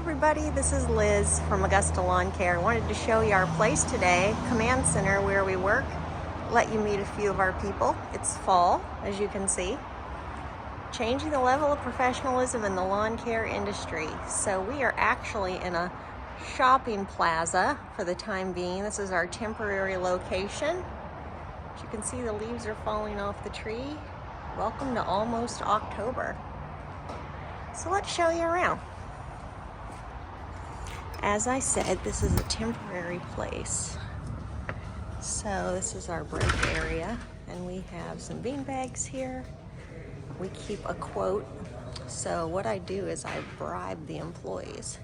everybody, this is Liz from Augusta Lawn Care. I wanted to show you our place today, Command Center where we work. Let you meet a few of our people. It's fall, as you can see. Changing the level of professionalism in the lawn care industry. So we are actually in a shopping plaza for the time being. This is our temporary location. As you can see, the leaves are falling off the tree. Welcome to almost October. So let's show you around. As I said, this is a temporary place. So this is our break area, and we have some bean bags here. We keep a quote. So what I do is I bribe the employees.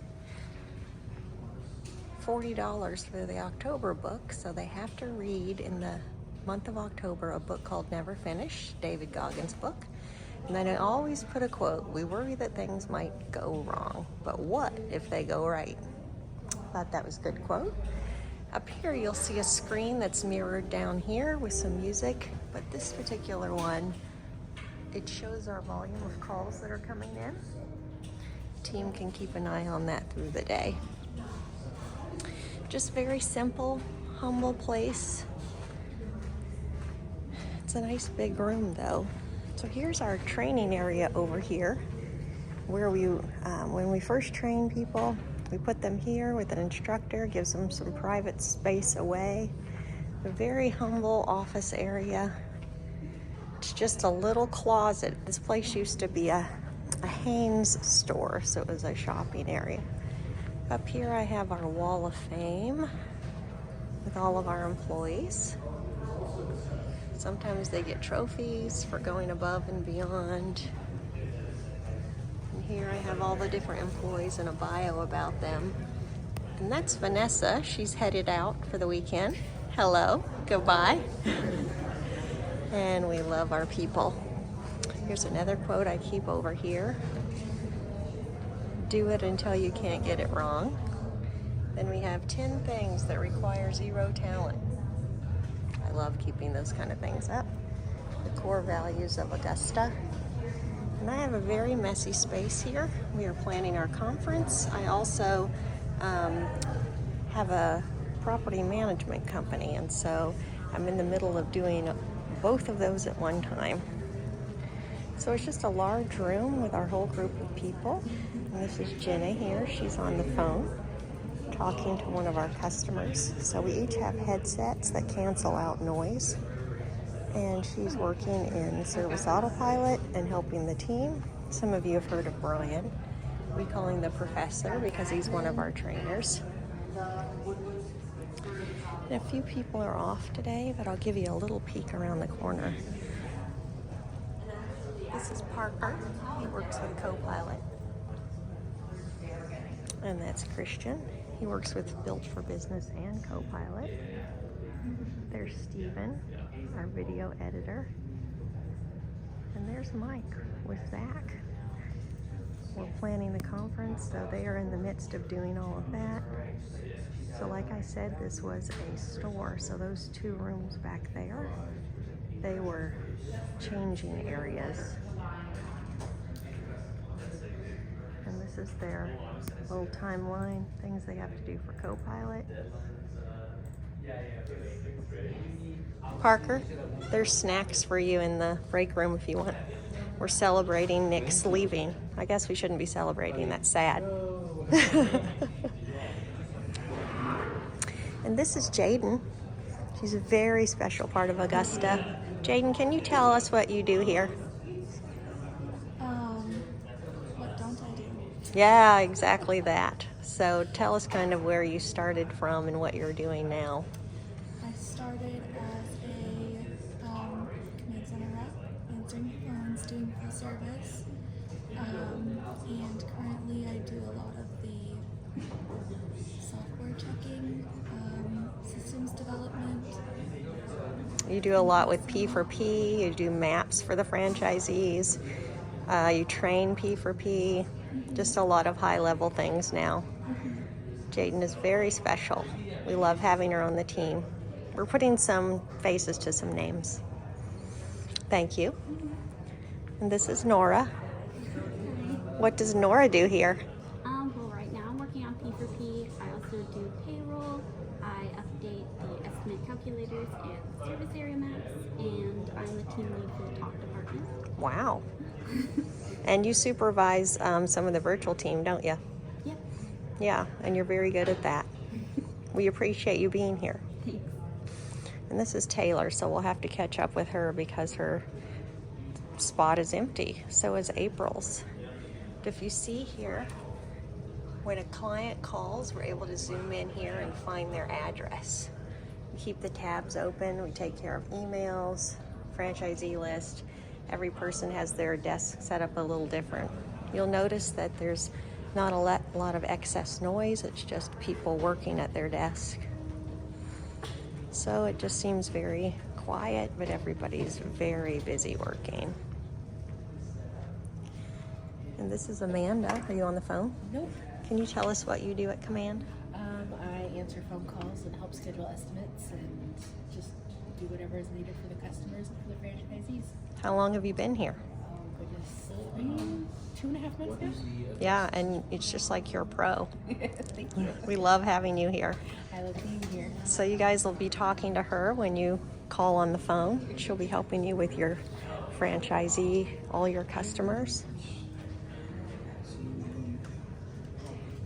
$40 for the October book, so they have to read in the month of October a book called Never Finish, David Goggins' book. And then I always put a quote, we worry that things might go wrong, but what if they go right? Thought that was a good quote. Up here you'll see a screen that's mirrored down here with some music, but this particular one, it shows our volume of calls that are coming in. The team can keep an eye on that through the day. Just very simple, humble place. It's a nice big room though. So here's our training area over here, where we, when we first train people, we put them here with an instructor, gives them some private space away. A very humble office area. It's just a little closet. This place used to be a Hanes store, so it was a shopping area. Up here I have our wall of fame with all of our employees. Sometimes they get trophies for going above and beyond. And here I have all the different employees and a bio about them. And that's Vanessa. She's headed out for the weekend. Hello, goodbye. And we love our people. Here's another quote I keep over here. Do it until you can't get it wrong. Then we have 10 things that require zero talent. I love keeping those kind of things up. The core values of Augusta. And I have a very messy space here. We are planning our conference. I also have a property management company, and so I'm in the middle of doing both of those at one time. So it's just a large room with our whole group of people. And this is Jenna here. She's on the phone talking to one of our customers. So we each have headsets that cancel out noise. And she's working in Service Autopilot and helping the team. Some of you have heard of Brian. We call him the professor because he's one of our trainers. And a few people are off today, but I'll give you a little peek around the corner. This is Parker. He works with Copilot. And that's Christian. He works with Built for Business and Copilot. There's Steven, our video editor. And there's Mike with Zach. We're planning the conference, so they are in the midst of doing all of that. So like I said, this was a store, so those two rooms back there, they were changing areas. And this is their little timeline, things they have to do for Copilot. Parker, there's snacks for you in the break room if you want. We're celebrating Nick's leaving. I guess we shouldn't be celebrating, that's sad. And this is Jaden. She's a very special part of Augusta. Jaden, can you tell us what you do here? What don't I do? Yeah, exactly that. So tell us kind of where you started from and what you're doing now. I started as a command center rep, answering phones, doing full service, and currently I do a lot of the software checking, systems development. You do a lot with P4P, you do maps for the franchisees, you train P4P, just a lot of high-level things now. Jaden is very special. We love having her on the team. We're putting some faces to some names. Thank you. And this is Nora. What does Nora do here? Well, right now I'm Wow. And you supervise some of the virtual team, don't you? Yep. Yeah, and you're very good at that. We appreciate you being here. Thanks. And this is Taylor, so we'll have to catch up with her because her spot is empty. So is April's. But if you see here, when a client calls, we're able to zoom in here and find their address. We keep the tabs open. We take care of emails, franchisee list. Every person has their desk set up a little different. You'll notice that there's not a lot of excess noise. It's just people working at their desk. So it just seems very quiet, but everybody's very busy working. And this is Amanda. Are you on the phone? Nope. Can you tell us what you do at Command? I answer phone calls and help schedule estimates and just do whatever is needed for the customers and for the franchisees. How long have you been here? Oh goodness, 2.5 months now? Yeah, and it's just like you're a pro. Thank you. We love having you here. I love being here. So you guys will be talking to her when you call on the phone. She'll be helping you with your franchisee, all your customers.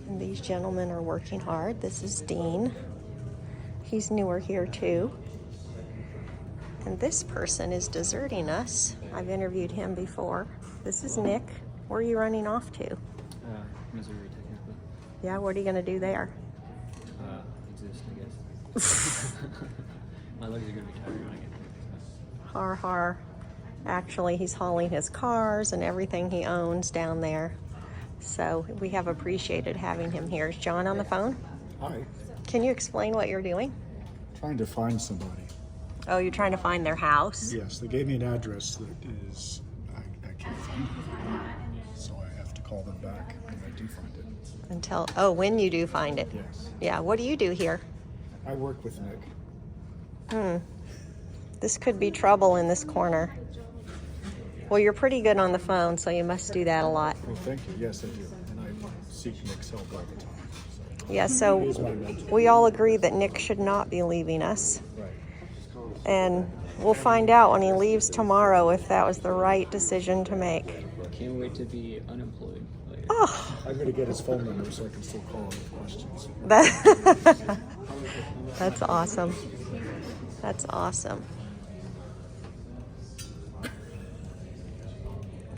And these gentlemen are working hard. This is Dean. He's newer here too. And this person is deserting us. I've interviewed him before. This is Nick. Where are you running off to? Missouri, technically. Yeah, what are you going to do there? Exist, I guess. My legs are going to be tired when I get there. Har har. Actually, he's hauling his cars and everything he owns down there. So we have appreciated having him here. Is John on the phone? Hi. Can you explain what you're doing? Trying to find somebody. Oh, you're trying to find their house? Yes, they gave me an address that is, I can't find it. So I have to call them back when I do find it. When you do find it. Yes. Yeah, what do you do here? I work with Nick. This could be trouble in this corner. Well, you're pretty good on the phone, so you must do that a lot. Well, thank you. Yes, I do. And I seek Nick's help all the time. So. Yeah, so He is my mentor. we all agree that Nick should not be leaving us. Right. And we'll find out when he leaves tomorrow if that was the right decision to make. Can't wait to be unemployed later. Oh, I'm going to get his phone number so I can still call him with questions. that's awesome. That's awesome.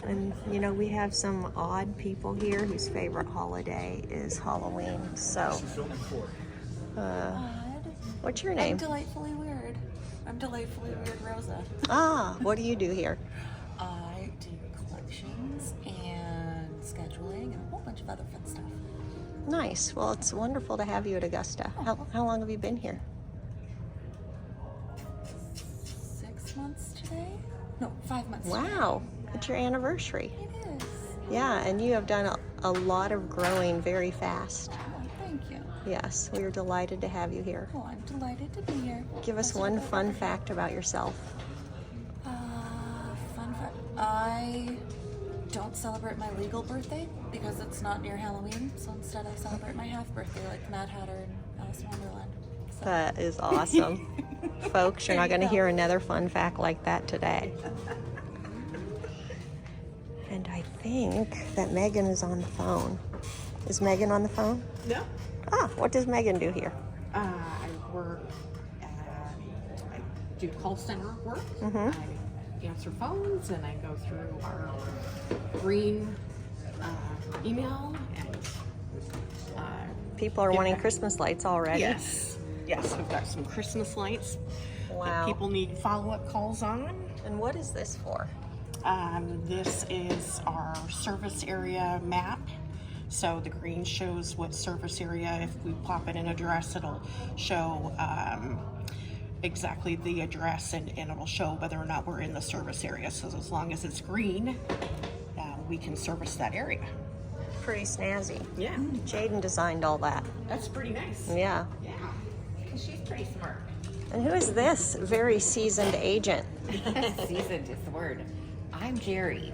And you know, we have some odd people here whose favorite holiday is Halloween. So, what's your name? I'm delightfully weird. I'm delightfully weird, Rosa. What do you do here? I do collections and scheduling and a whole bunch of other fun stuff. Nice. Well, it's wonderful to have you at Augusta. How long have you been here? 6 months today? No, 5 months. Wow, it's your anniversary. Today. It is. Yeah, and you have done a lot of growing very fast. Oh, thank you. Yes, we are delighted to have you here. Oh, I'm delighted to be here. Give us one fun fact about yourself. Fun fact. I don't celebrate my legal birthday because it's not near Halloween. So instead, I celebrate my half birthday like Mad Hatter and Alice in Wonderland. So. That is awesome. Folks, you're not going to hear another fun fact like that today. And I think that Megan is on the phone. Is Megan on the phone? No. What does Megan do here? I work I do call center work. I answer phones and I go through our green email and People are wanting Christmas lights already. yes, we've got some Christmas lights Wow. that people need follow-up calls on. And what is this for? This is our service area map. So the green shows what service area. If we pop in an address, it'll show exactly the address and it'll show whether or not we're in the service area. So as long as it's green, we can service that area. Pretty snazzy. Yeah, Jaden designed all that. that's pretty nice. Yeah. Yeah, because she's pretty smart. And who is this very seasoned agent? Seasoned is the word. I'm Jerry.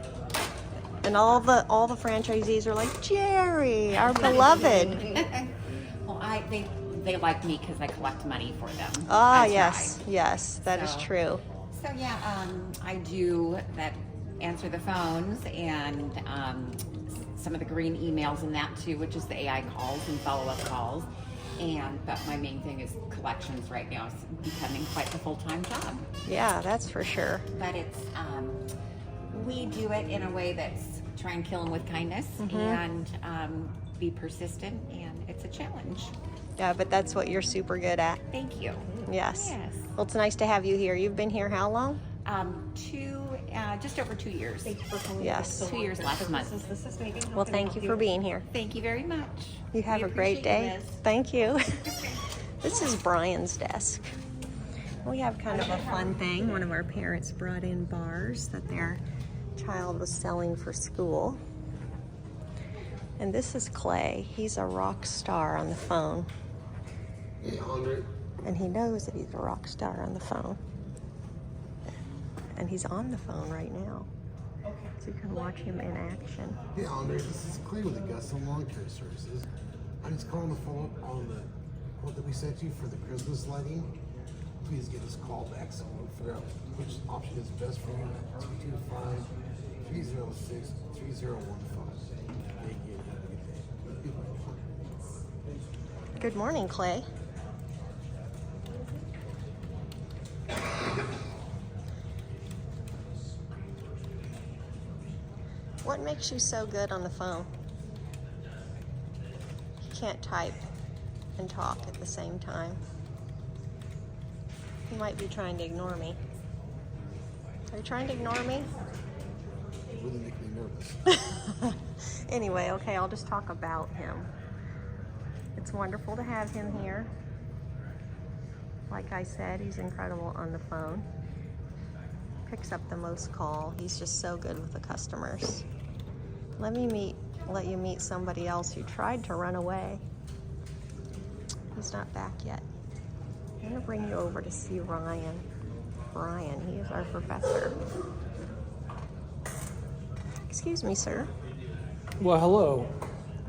And all the franchisees are like, Jerry, our beloved. Well, they like me because I collect money for them. Ah, That's yes, right. yes, that is So- true. So yeah, I do that answer the phones and some of the green emails and that too, which is the AI calls and follow-up calls. But my main thing is collections right now. It's becoming quite a full-time job. Yeah, that's for sure. But it's we do it in a way that's try and kill them with kindness and be persistent, and it's a challenge. Yeah, but that's what you're super good at. Thank you. Yes. Yes. Well, it's nice to have you here. You've been here how long? Just over 2 years. Yes. 2 years last month. Well, thank you for being here. Thank you very much. You have We a great appreciate day. you, Liz. Thank you. This is Brian's desk. We have kind of a fun thing. One of our parents brought in bars that their child was selling for school. And this is Clay. He's a rock star on the phone. And he knows that he's a rock star on the phone. And he's on the phone right now. So you can watch him in action. Hey Andre, this is Clay with Augusta Lawn Care Services. I'm just calling to follow up on the quote that we sent you for the Christmas lighting. Please give us a call back so we'll figure out which option is best for you. 225-306-3015. Thank you. Have a good day. Good morning, Clay. What makes you so good on the phone? You can't type and talk at the same time. You might be trying to ignore me. Are you trying to ignore me? Really make me nervous. Anyway, okay, I'll just talk about him. It's wonderful to have him here. Like I said, he's incredible on the phone. Picks up the most call. He's just so good with the customers. Let you meet somebody else who tried to run away. He's not back yet. I'm gonna bring you over to see Ryan. Brian, he is our professor. Excuse me, sir. Well, hello.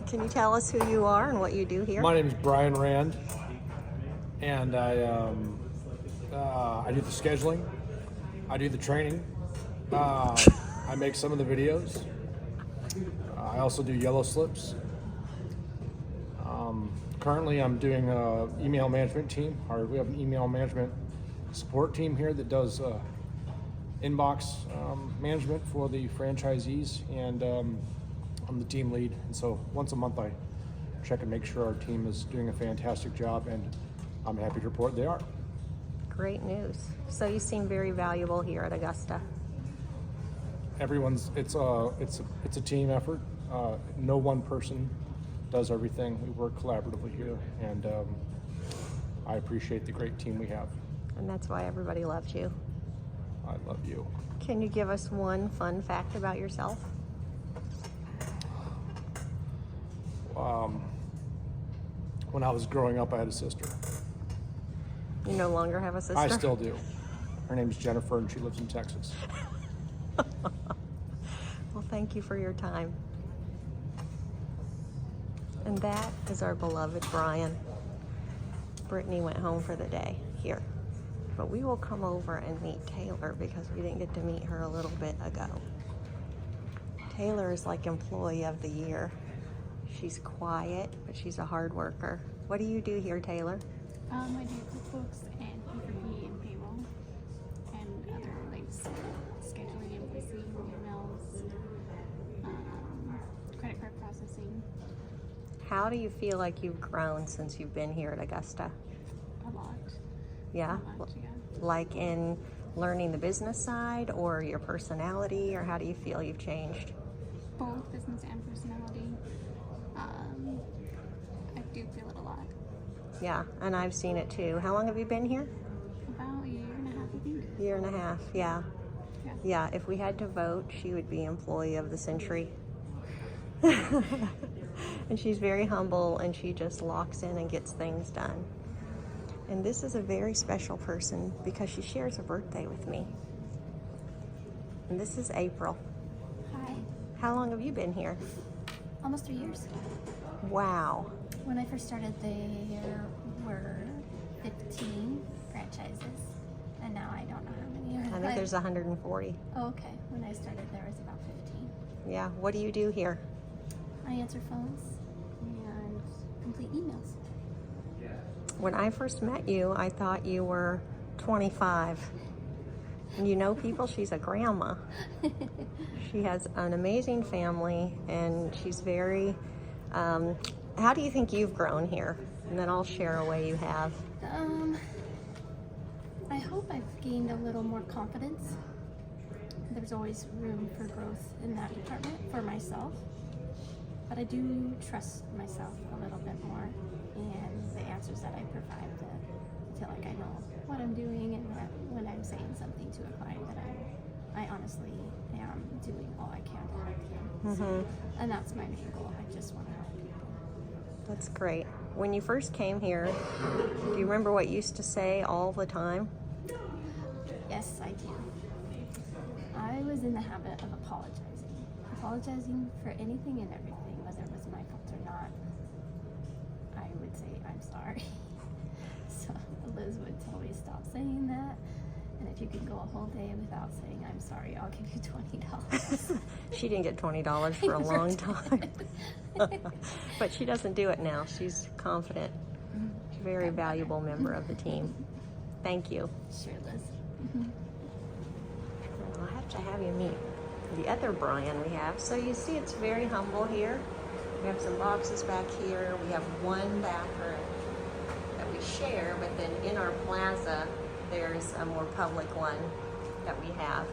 Can you tell us who you are and what you do here? My name is Brian Rand, and I do the scheduling. I do the training. I make some of the videos. I also do yellow slips. Currently, I'm doing an email management team. We have an email management support team here that does inbox management for the franchisees, and I'm the team lead. And so once a month, I check and make sure our team is doing a fantastic job, and I'm happy to report they are. Great news. So you seem very valuable here at Augusta. It's a team effort. No one person does everything. We work collaboratively here, and I appreciate the great team we have. And that's why everybody loves you. I love you. Can you give us one fun fact about yourself? When I was growing up, I had a sister. You no longer have a sister? I still do. Her name's Jennifer, and she lives in Texas. Well, thank you for your time. And that is our beloved Brian. Brittany went home for the day here. But we will come over and meet Taylor because we didn't get to meet her a little bit ago. Taylor is like employee of the year. She's quiet, but she's a hard worker. What do you do here, Taylor? I do QuickBooks and P4P and payroll and other like scheduling, invoicing, emails, credit card processing. How do you feel like you've grown since you've been here at Augusta? A lot. Yeah? A lot, yeah. Like in learning the business side or your personality, or how do you feel you've changed? Both business and personality. I do feel it a lot. Yeah, and I've seen it too. How long have you been here? About a year and a half, I think. Year and a half, yeah. Yeah. Yeah, if we had to vote, she would be employee of the century. And she's very humble, and she just locks in and gets things done. And this is a very special person because she shares a birthday with me. And this is April. Hi. How long have you been here? Almost 3 years. Wow. When I first started, there were 15 franchises, and and now I don't know how many are. I think there's 140. Oh, okay. When I started, there was about 15. Yeah. What do you do here? I answer phones and complete emails. When I first met you, I thought you were 25. You know people, she's a grandma. She has an amazing family, and she's very, how do you think you've grown here? And then I'll share a way you have. I hope I've gained a little more confidence. There's always room for growth in that department for myself, but I do trust myself a little bit more, and the answers that I provide, I feel like I know what I'm doing, and that when I'm saying something to a client, that I honestly am doing all I can to help them. So, and that's my main goal. I just want to help people. That's great. When you first came here, do you remember what you used to say all the time? Yes, I do. I was in the habit of apologizing for anything and everything, whether it was my fault or not. I would say, I'm sorry. So Liz would tell me, stop saying that. And if you could go a whole day without saying, I'm sorry, I'll give you $20. She didn't get $20 for a long time. But she doesn't do it now. She's confident. She's a very valuable member of the team. Thank you. Sure, Liz. I'll have to have you meet the other Brian we have. So you see it's very humble here. We have some boxes back here. We have one bathroom that we share, but then in our plaza, there's a more public one that we have.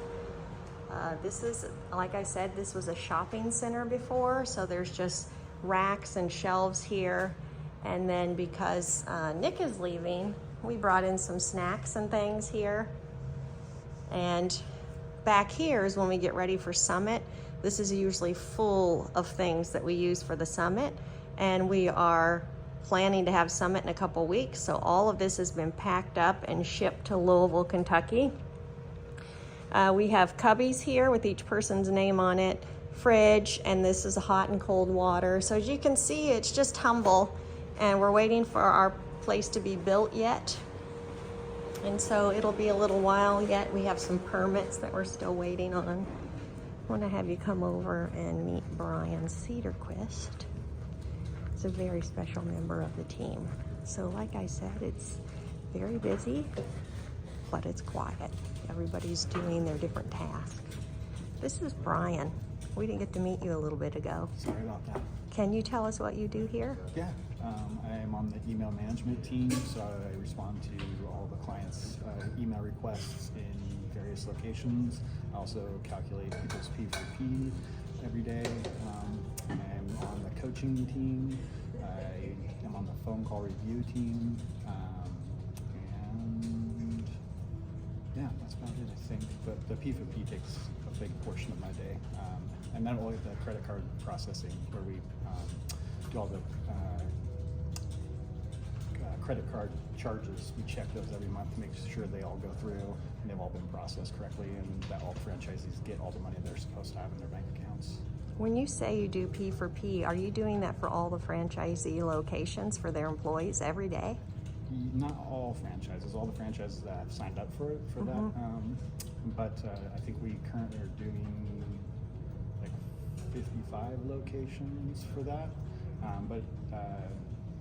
This is, like I said, this was a shopping center before, so there's just racks and shelves here. And then because Nick is leaving, we brought in some snacks and things here. And back here is when we get ready for Summit. This is usually full of things that we use for the Summit, and we are planning to have Summit in a couple weeks, so all of this has been packed up and shipped to Louisville, Kentucky. We have cubbies here with each person's name on it, fridge, and this is hot and cold water. So as you can see, it's just humble, and we're waiting for our place to be built yet. And so it'll be a little while yet. We have some permits that we're still waiting on. I want to have you come over and meet Brian Cedarquist. He's a very special member of the team. So like I said, it's very busy, but it's quiet. Everybody's doing their different tasks. This is Brian. We didn't get to meet you a little bit ago. Sorry about that. Can you tell us what you do here? Yeah, I am on the email management team, so I respond to all the clients' email requests in various locations. I also calculate people's P4P every day. I'm on the coaching team. I am on the phone call review team. And yeah, that's about it, I think. But the P4P takes a big portion of my day. And then only the credit card processing, where we do all the credit card charges. We check those every month to make sure they all go through and they've all been processed correctly, and that all the franchisees get all the money they're supposed to have in their bank accounts. When you say you do P4P, are you doing that for all the franchisee locations for their employees every day? Not all franchises, all the franchises that have signed up for that. But I think we currently are doing like 55 locations for that.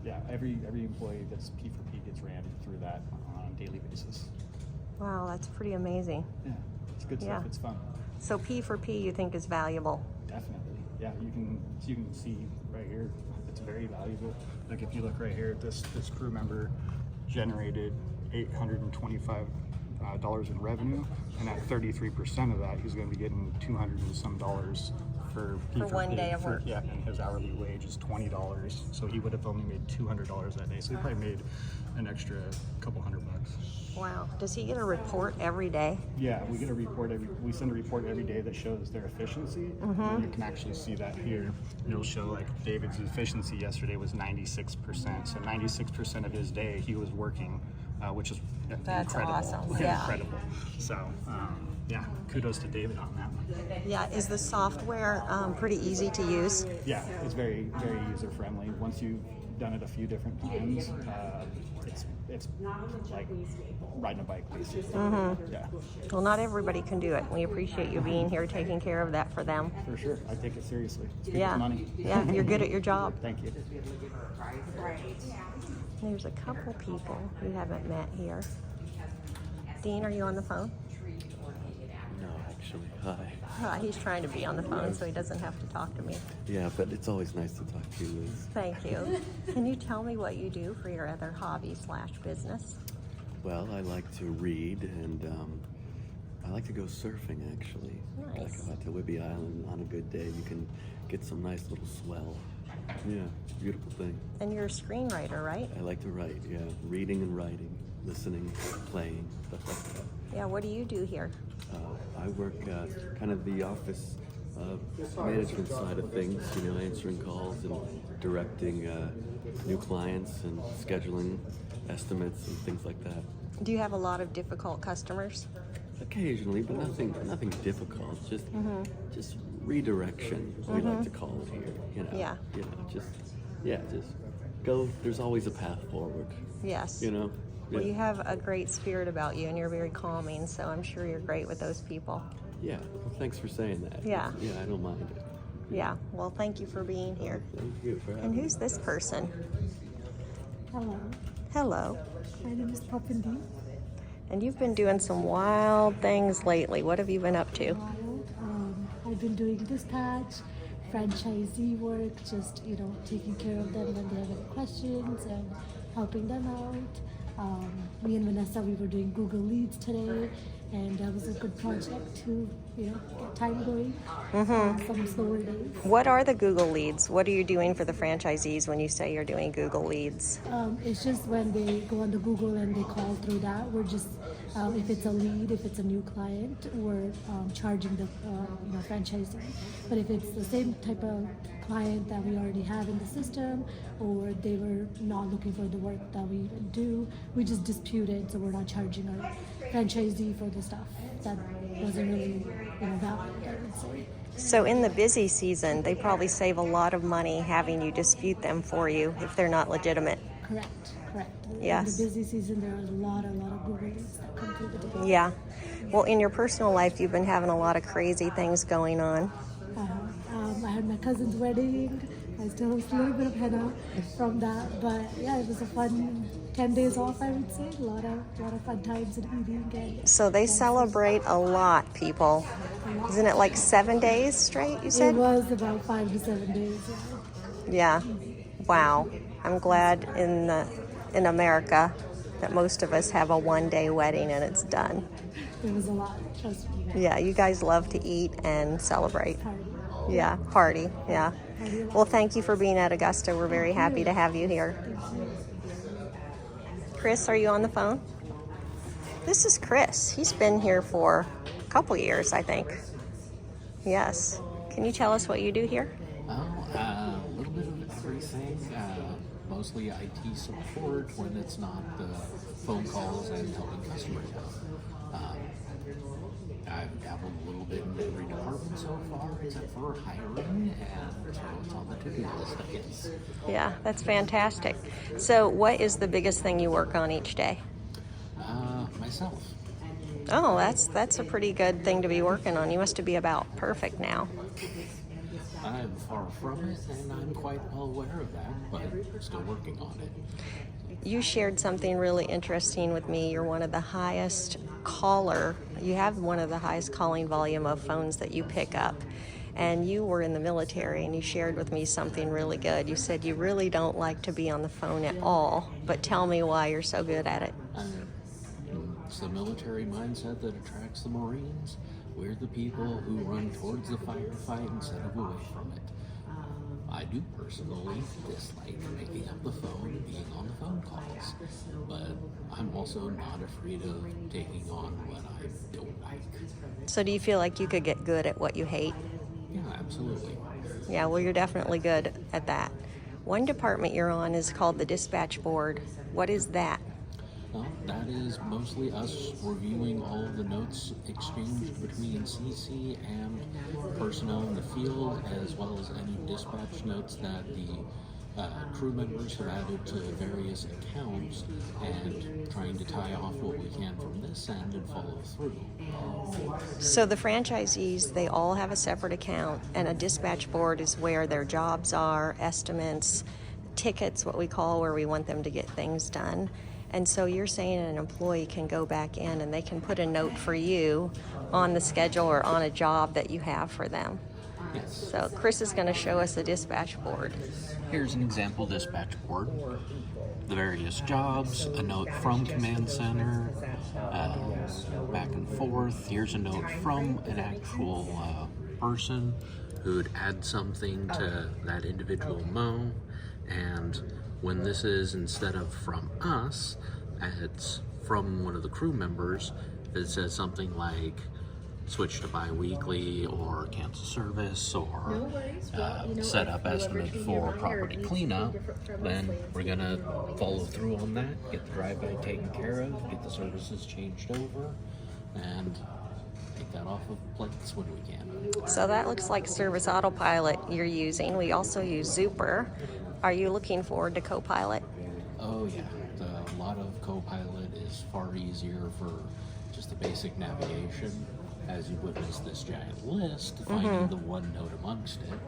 Yeah, every employee that's P4P gets ran through that on a daily basis. Wow, that's pretty amazing. Yeah, it's good stuff. It's fun. So P4P you think is valuable? Definitely. Yeah, you can see right here, it's very valuable. Like if you look right here, this crew member generated $825 in revenue, and at 33% of that, he's going to be getting $200 and some for P4P. 1 day of work. Yeah, and his hourly wage is $20, so he would have only made $200 that day. So he probably made an extra couple $100. Wow. Does he get a report every day? Yeah, we get a report we send a report every day that shows their efficiency. And you can actually see that here. And it'll show like David's efficiency yesterday was 96%. So 96% of his day he was working, which is That's incredible. awesome. Yeah. Incredible. So yeah, kudos to David on that. Yeah, is the software pretty easy to use? Yeah, it's very, very user friendly. Once you've done it a few different times, it's like riding a bike, basically. Yeah, Well, not everybody can do it. We appreciate you being here, taking care of that for them. for sure. I take it seriously. It's Yeah, money. yeah, you're good at your job. Thank you. There's a couple people we haven't met here. Dean, are you on the phone? No, actually, hi. He's trying to be on the phone so he doesn't have to talk to me. Yeah, but it's always nice to talk to you, Liz. Thank you. Can you tell me what you do for your other hobby/business? Well, I like to read, and I like to go surfing, actually. Nice. Go out to Whidbey Island on a good day. You can get some nice little swell. Yeah, beautiful thing. And you're a screenwriter, right? I like to write, yeah. Reading and writing, listening, playing, stuff like that. Yeah, what do you do here? I work kind of the office management side of things, you know, answering calls and directing new clients and scheduling estimates and things like that. Do you have a lot of difficult customers? Occasionally, but nothing difficult. Just redirection. We like to call it here. You know. Yeah. You know, just go. There's always a path forward. Yes. You know. Well, you have a great spirit about you, and you're very calming, so I'm sure you're great with those people. Yeah. Well, thanks for saying that. Yeah. Yeah, I don't mind it. Yeah. Well, thank you for being here. Thank you for having And me. who's this person? Hello, Hello. my name is Papindi. And you've been doing some wild things lately. What have you been up to? I've been doing dispatch, franchisee work, just taking care of them when they have any questions and helping them out. Me and Vanessa, we were doing Google Leads today, and that was a good project to get time going. Some slower days. What are the Google Leads? What are you doing for the franchisees when you say you're doing Google Leads? It's just when they go on the Google and they call through that, we're just, if it's a lead, if it's a new client, we're charging the franchisee. But if it's the same type of client that we already have in the system, or they were not looking for the work that we do, we just dispute it, so we're not charging our franchisee for the stuff that wasn't really valid, I would say. So in the busy season, they probably save a lot of money having you dispute them for you if they're not legitimate. Correct. Yes. In the busy season, there are a lot of Google Leads that come through the day. Yeah. Well, in your personal life, you've been having a lot of crazy things going on. I had my cousin's wedding. I still have a little bit of henna from that, but yeah, it was a fun 10 days off, I would say. A lot of fun times and eating. And So they celebrate a lot, people. Isn't it like 7 days straight, you said? It was about 5 to 7 days. Yeah. Wow. I'm glad in America that most of us have a one-day wedding and it's done. It was a lot, trust me. Yeah, you guys love to eat and celebrate. Party. Yeah, party. Yeah. Well, thank you for being at Augusta. We're very happy to have you here. Chris, are you on the phone? This is Chris. He's been here for a couple years, I think. Yes. Can you tell us what you do here? A little bit of everything. Mostly IT support when it's not the phone calls and helping customers out. I've dabbled a little bit in every department so far, except for hiring, and so it's on the to-do list, I guess. Yeah, that's fantastic. So what is the biggest thing you work on each day? Myself. Oh, that's a pretty good thing to be working on. You must be about perfect now. I'm far from it, and I'm quite well aware of that, but still working on it. You shared something really interesting with me. You're one of the highest you have one of the highest calling volume of phones that you pick up. And you were in the military, and you shared with me something really good. You said you really don't like to be on the phone at all, but tell me why you're so good at it. It's the military mindset that attracts the Marines. We're the people who run towards the firefight instead of away from it. I do personally dislike picking up the phone and being on the phone calls, but I'm also not afraid of taking on what I don't like. So do you feel like you could get good at what you hate? Yeah, absolutely. Yeah, well, you're definitely good at that. One department you're on is called the dispatch board. What is that? Well, that is mostly us reviewing all of the notes exchanged between CC and personnel in the field, as well as any dispatch notes that the crew members have added to various accounts, and trying to tie off what we can from this end and follow through. So the franchisees, they all have a separate account, and a dispatch board is where their jobs are, estimates, tickets, what we call, where we want them to get things done. And so you're saying an employee can go back in and they can put a note for you on the schedule or on a job that you have for them. Yes. So Chris is going to show us a dispatch board. Here's an example dispatch board. The various jobs, a note from command center, back and forth. Here's a note from an actual person who'd add something to that individual mo. And when this is, instead of from us, it's from one of the crew members, that says something like switch to bi-weekly or cancel service or set up estimate for property cleanup, then we're gonna follow through on that, get the drive-by taken care of, get the services changed over, and take that off of plates when we can. So that looks like Service Autopilot you're using. We also use Zuper. Are you looking forward to Copilot? Oh yeah, a lot of Copilot is far easier for just the basic navigation, as you witness this giant list, finding the one note amongst it,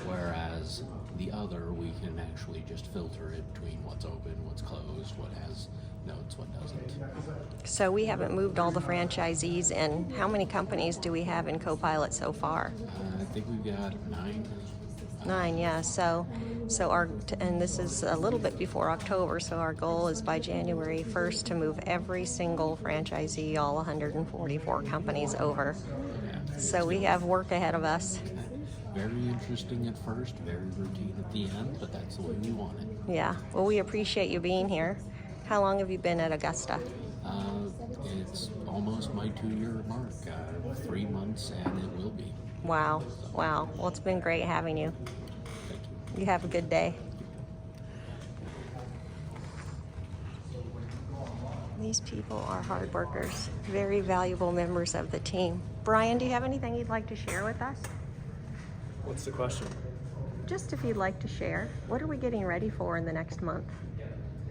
whereas the other, we can actually just filter it between what's open, what's closed, what has notes, what doesn't. So we haven't moved all the franchisees in. How many companies do we have in Copilot so far? I think we've got 9. 9, yeah. So and this is a little bit before October, so our goal is by January 1st to move every single franchisee, all 144 companies over. So we have work ahead of us. Very interesting at first, very routine at the end, but that's the way we want it. Yeah. Well, we appreciate you being here. How long have you been at Augusta? It's almost my 2-year mark, 3 months, and it will be. Wow. Wow. Well, it's been great having you. You have a good day. These people are hard workers, very valuable members of the team. Brian, do you have anything you'd like to share with us? What's the question? Just if you'd like to share. What are we getting ready for in the next month?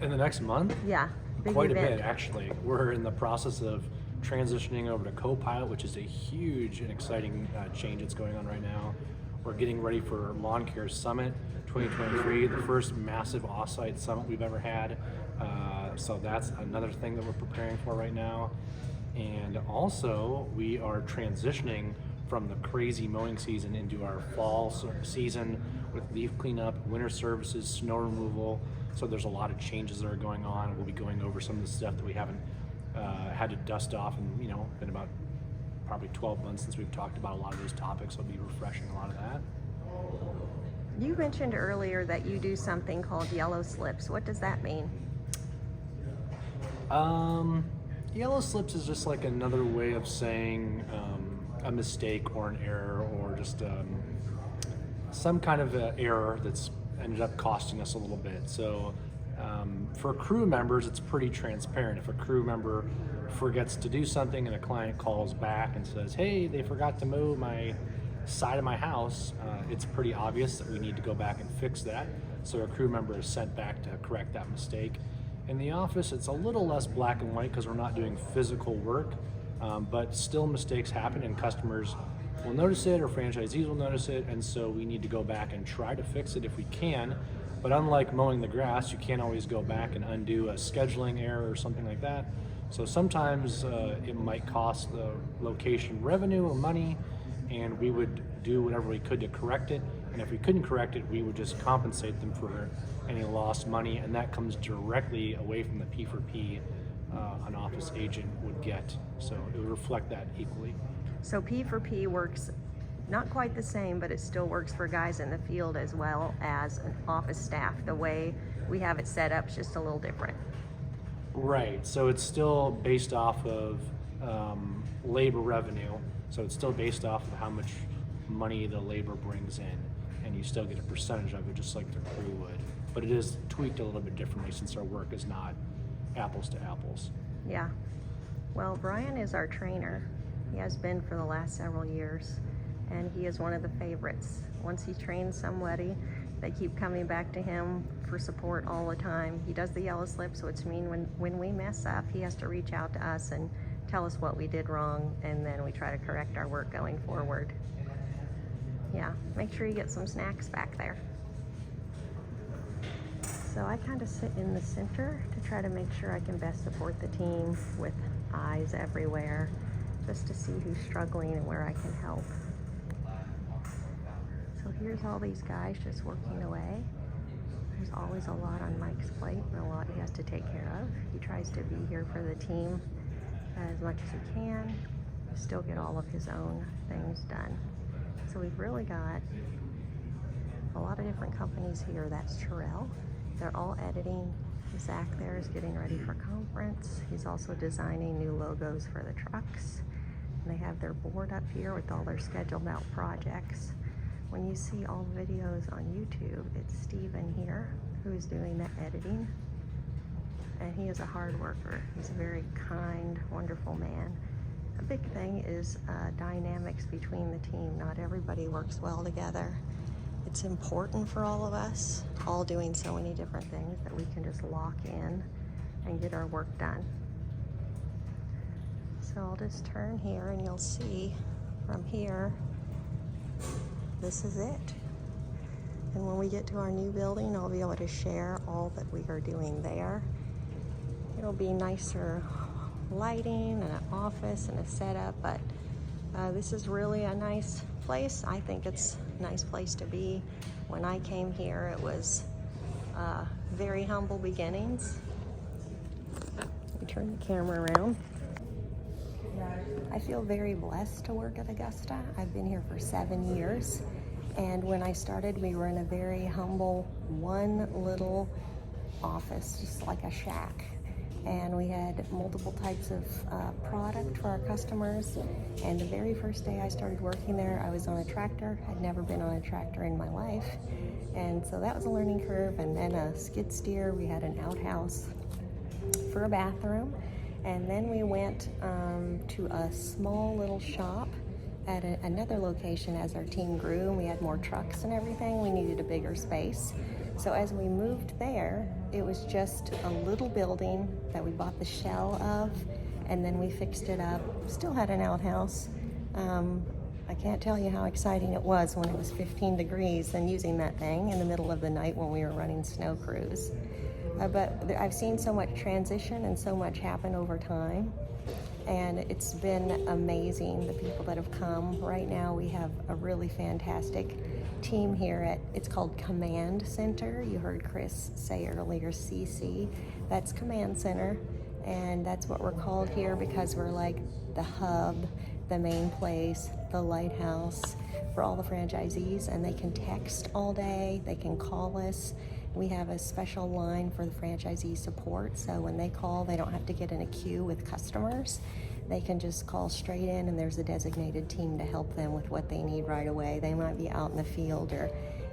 In the next month? Yeah, big Quite event. a bit, actually. We're in the process of transitioning over to Copilot, which is a huge and exciting change that's going on right now. We're getting ready for Lawn Care Summit 2023, the first massive off-site summit we've ever had. So that's another thing that we're preparing for right now. And also, we are transitioning from the crazy mowing season into our fall season with leaf cleanup, winter services, snow removal. So there's a lot of changes that are going on. We'll be going over some of the stuff that we haven't had to dust off, and been about probably 12 months since we've talked about a lot of those topics. So we'll be refreshing a lot of that. You mentioned earlier that you do something called yellow slips. What does that mean? Yellow slips is just like another way of saying a mistake or an error, or just some kind of error that's ended up costing us a little bit. So for crew members, it's pretty transparent. If a crew member forgets to do something and a client calls back and says, hey, they forgot to mow my side of my house, it's pretty obvious that we need to go back and fix that. So a crew member is sent back to correct that mistake. In the office, it's a little less black and white because we're not doing physical work, but still mistakes happen and customers will notice it, or franchisees will notice it, and so we need to go back and try to fix it if we can. But unlike mowing the grass, you can't always go back and undo a scheduling error or something like that. So sometimes it might cost the location revenue or money, and we would do whatever we could to correct it. And if we couldn't correct it, we would just compensate them for any lost money, and that comes directly away from the P4P an office agent would get. So it would reflect that equally. So P4P works not quite the same, but it still works for guys in the field as well as an office staff. The way we have it set up is just a little different. Right, so it's still based off of labor revenue. So it's still based off of how much money the labor brings in, and you still get a percentage of it just like the crew would. But it is tweaked a little bit differently since our work is not apples to apples. Yeah. Well, Brian is our trainer. He has been for the last several years, and he is one of the favorites. Once he trains somebody, they keep coming back to him for support all the time. He does the yellow slips, which means when we mess up, he has to reach out to us and tell us what we did wrong, and then we try to correct our work going forward. Yeah, make sure you get some snacks back there. So I kind of sit in the center to try to make sure I can best support the team with eyes everywhere, just to see who's struggling and where I can help. So here's all these guys just working away. There's always a lot on Mike's plate and a lot he has to take care of. He tries to be here for the team as much as he can, still get all of his own things done. So we've really got a lot of different companies here. That's Terrell. They're all editing. Zach there is getting ready for conference. He's also designing new logos for the trucks. And they have their board up here with all their scheduled out projects. When you see all the videos on YouTube, it's Steven here who is doing the editing. And he is a hard worker. He's a very kind, wonderful man. A big thing is dynamics between the team. Not everybody works well together. It's important for all of us, all doing so many different things, that we can just lock in and get our work done. So I'll just turn here and you'll see from here, this is it. And when we get to our new building, I'll be able to share all that we are doing there. It'll be nicer lighting and an office and a setup, but this is really a nice place. I think it's a nice place to be. When I came here, it was very humble beginnings. Let me turn the camera around. I feel very blessed to work at Augusta. I've been here for 7 years, and when I started, we were in a very humble, one little office, just like a shack. And we had multiple types of product for our customers. And the very first day I started working there, I was on a tractor. I'd never been on a tractor in my life. And so that was a learning curve. And then a skid steer. We had an outhouse for a bathroom. And then we went to a small little shop at another location as our team grew and we had more trucks and everything. We needed a bigger space. So as we moved there, it was just a little building that we bought the shell of, and then we fixed it up. Still had an outhouse. I can't tell you how exciting it was when it was 15 degrees and using that thing in the middle of the night when we were running snow crews. But I've seen so much transition and so much happen over time. And it's been amazing, the people that have come. Right now we have a really fantastic team here at, it's called Command Center. You heard Chris say earlier, CC. That's Command Center, and that's what we're called here because we're like the hub, the main place, the lighthouse for all the franchisees, and they can text all day, they can call us. We have a special line for the franchisee support, so when they call, they don't have to get in a queue with customers. They can just call straight in, and there's a designated team to help them with what they need right away. They might be out in the field or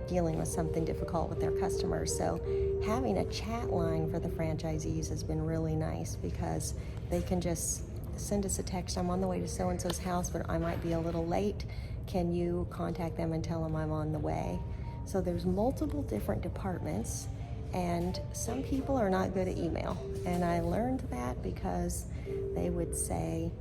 dealing with something difficult with their customers. So having a chat line for the franchisees has been really nice because they can just send us a text, I'm on the way to so-and-so's house, but I might be a little late. Can you contact them and tell them I'm on the way? So there's multiple different departments, and some people are not good at email. And I learned that because they would say,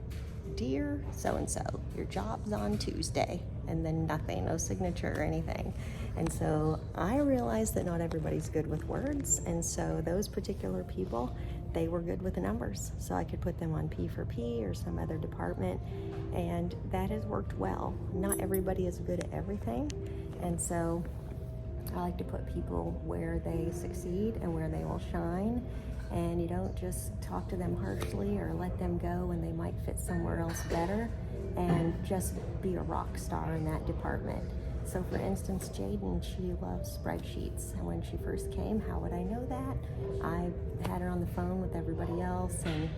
"Dear so-and-so, your job's on Tuesday," and then nothing, no signature or anything. And so I realized that not everybody's good with words, and so those particular people, they were good with the numbers. So I could put them on P4P or some other department, and that has worked well. Not everybody is good at everything, and so I like to put people where they succeed and where they will shine, and you don't just talk to them harshly or let them go when they might fit somewhere else better, and just be a rock star in that department. So for instance, Jaden, she loves spreadsheets, and when she first came, how would I know that? I had her on the phone with everybody else, and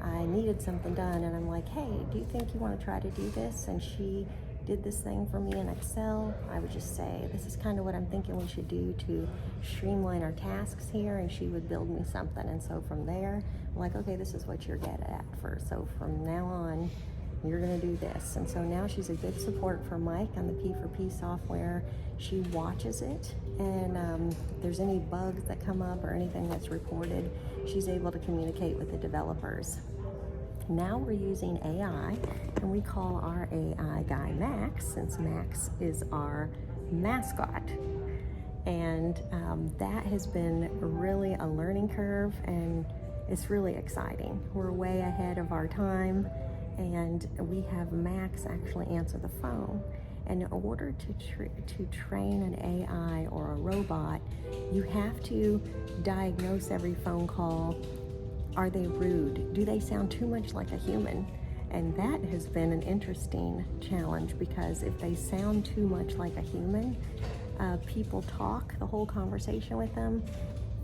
I needed something done, and I'm like, hey, do you think you want to try to do this? And she did this thing for me in Excel, I would just say, this is kind of what I'm thinking we should do to streamline our tasks here, and she would build me something. And so from there, I'm like, okay, this is what you're good at first. So from now on, you're gonna do this. And so now she's a good support for Mike on the P4P software. She watches it, and if there's any bugs that come up or anything that's reported, she's able to communicate with the developers. Now we're using AI, and we call our AI guy Max, since Max is our mascot. And that has been really a learning curve, and it's really exciting. We're way ahead of our time, and we have Max actually answer the phone. And in order to train an AI or a robot, you have to diagnose every phone call. Are they rude? Do they sound too much like a human? And that has been an interesting challenge, because if they sound too much like a human, people talk the whole conversation with them.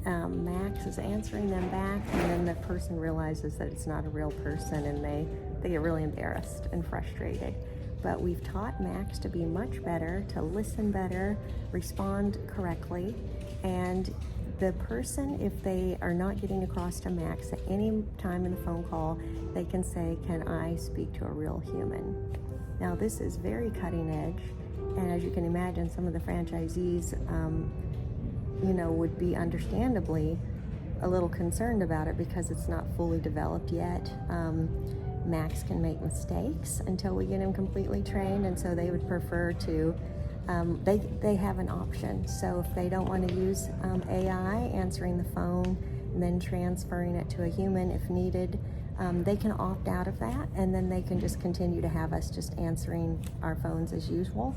Max is answering them back, and then the person realizes that it's not a real person, and they get really embarrassed and frustrated. But we've taught Max to be much better, to listen better, respond correctly, and the person, if they are not getting across to Max at any time in the phone call, they can say, can I speak to a real human? Now, this is very cutting edge, and as you can imagine, some of the franchisees, would be understandably a little concerned about it because it's not fully developed yet. Max can make mistakes until we get him completely trained, and so they would prefer to they have an option. So if they don't want to use AI answering the phone and then transferring it to a human if needed, they can opt out of that, and then they can just continue to have us just answering our phones as usual.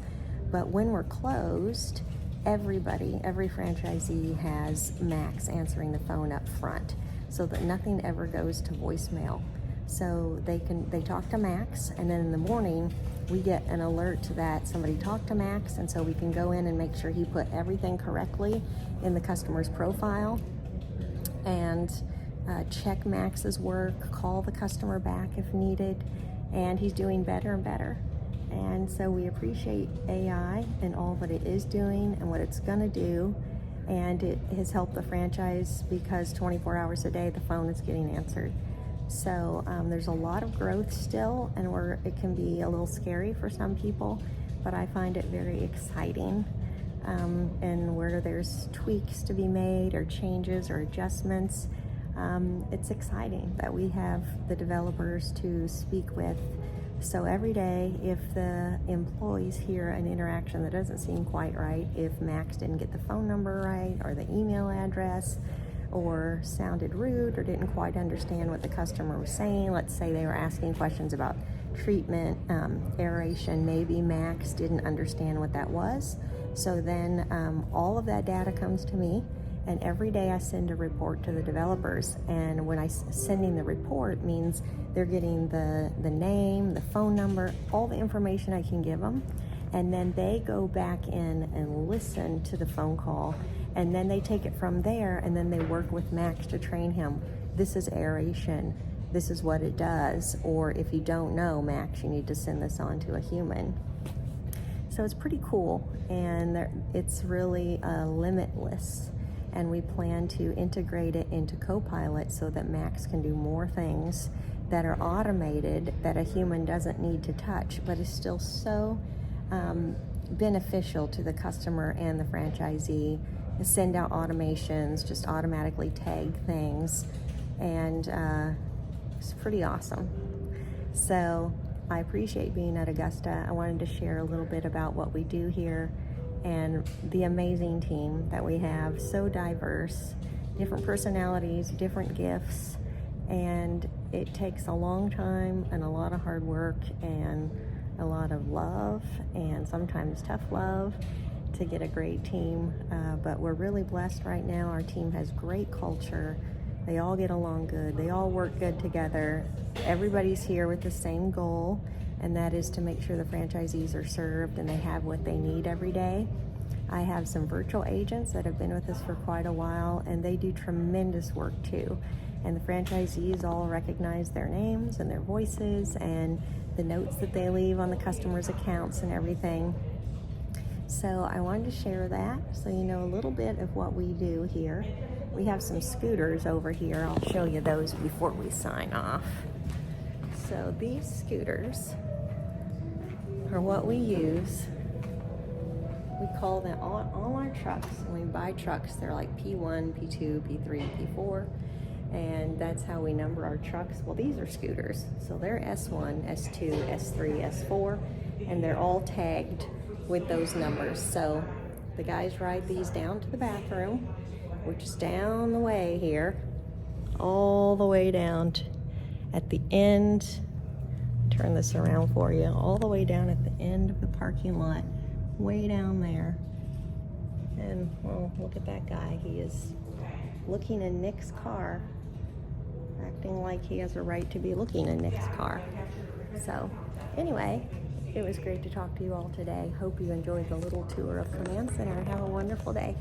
But when we're closed, every franchisee has Max answering the phone up front, so that nothing ever goes to voicemail. So they talk to Max, and then in the morning we get an alert that somebody talked to Max, and so we can go in and make sure he put everything correctly in the customer's profile, and check Max's work, call the customer back if needed, and he's doing better and better. And so we appreciate AI and all that it is doing and what it's gonna do, and it has helped the franchise because 24 hours a day the phone is getting answered. So there's a lot of growth still, and it can be a little scary for some people, but I find it very exciting. And where there's tweaks to be made or changes or adjustments, it's exciting that we have the developers to speak with. So every day, if the employees hear an interaction that doesn't seem quite right, if Max didn't get the phone number right or the email address, or sounded rude or didn't quite understand what the customer was saying, let's say they were asking questions about treatment, aeration, maybe Max didn't understand what that was. So then all of that data comes to me, and every day I send a report to the developers. And when sending the report means they're getting the name, the phone number, all the information I can give them, and then they go back in and listen to the phone call, and then they take it from there, and then they work with Max to train him. This is aeration, this is what it does, or if you don't know, Max, you need to send this on to a human. So it's pretty cool, and it's really limitless, and we plan to integrate it into Copilot so that Max can do more things that are automated that a human doesn't need to touch, but is still so beneficial to the customer and the franchisee. Send out automations, just automatically tag things, and it's pretty awesome. So I appreciate being at Augusta. I wanted to share a little bit about what we do here and the amazing team that we have, so diverse, different personalities, different gifts, and it takes a long time and a lot of hard work and a lot of love, and sometimes tough love, to get a great team, but we're really blessed right now. Our team has great culture. They all get along good. They all work good together. Everybody's here with the same goal, and that is to make sure the franchisees are served and they have what they need every day. I have some virtual agents that have been with us for quite a while, and they do tremendous work too. and the franchisees all recognize their names and their voices and the notes that they leave on the customers' accounts and everything. So I wanted to share that so you know a little bit of what we do here. We have some scooters over here. I'll show you those before we sign off. So these scooters are what we use. We call them all our trucks. When we buy trucks, they're like P1, P2, P3, P4, and that's how we number our trucks. Well, these are scooters. So they're S1, S2, S3, S4, and they're all tagged with those numbers. So the guys ride these down to the bathroom, which is down the way here, all the way down at the end. Turn this around for you, all the way down at the end of the parking lot, way down there. And well, look at that guy. He is looking in Nick's car, acting like he has a right to be looking in Nick's car. So anyway, it was great to talk to you all today. Hope you enjoyed the little tour of Command Center. Have a wonderful day.